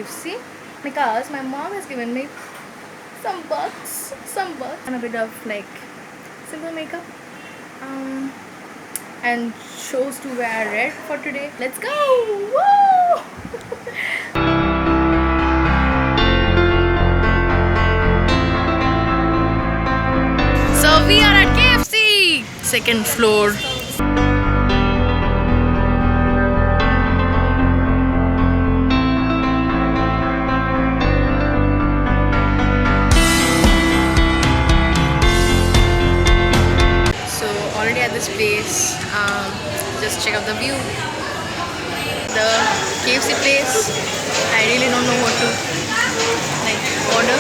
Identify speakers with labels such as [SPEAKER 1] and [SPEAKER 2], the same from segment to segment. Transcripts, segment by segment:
[SPEAKER 1] KFC because my mom has given me some bucks, and a bit of like simple makeup, and chose to wear red for today. Let's go! Woo! So we are at KFC, second floor. So already at this place, just check out the view. The KFC place. I really don't know what to like order.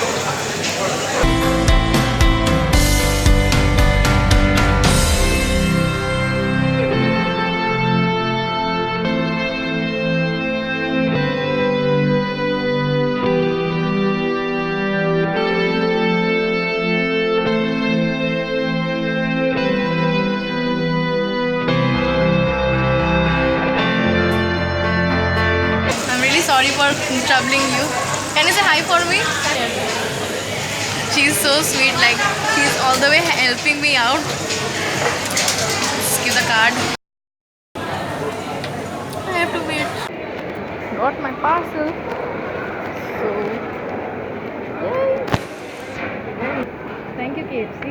[SPEAKER 1] Sorry for troubling you. Can you say hi for me? She's so sweet, like she's all the way helping me out. Just give the card. I have to wait. Got my parcel. So yay! Thank you, KFC.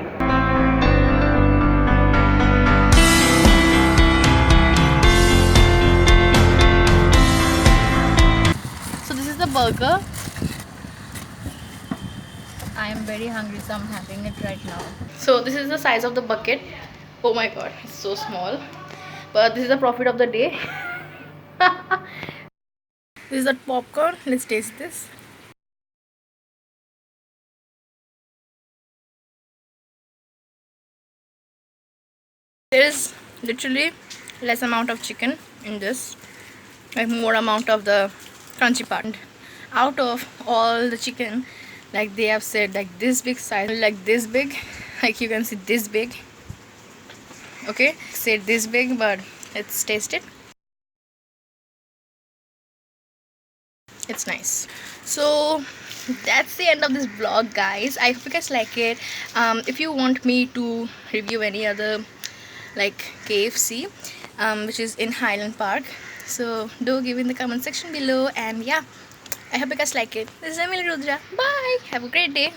[SPEAKER 1] The burger. I am very hungry, so I'm having it right now. So this is the size of the bucket. Oh my god, it's so small, but this is the profit of the day. This is the popcorn. Let's taste this. There is literally less amount of chicken in this, like more amount of the crunchy part. Out of all the chicken, like they have said, like this big size, like this big, like you can see this big. Okay, said this big, but let's taste it. It's nice. So that's the end of this vlog, guys. I hope you guys like it. If you want me to review any other like KFC, which is in Highland Park, so do give in the comment section below. And yeah, I hope you guys like it. This is Emily Rudra. Bye. Have a great day.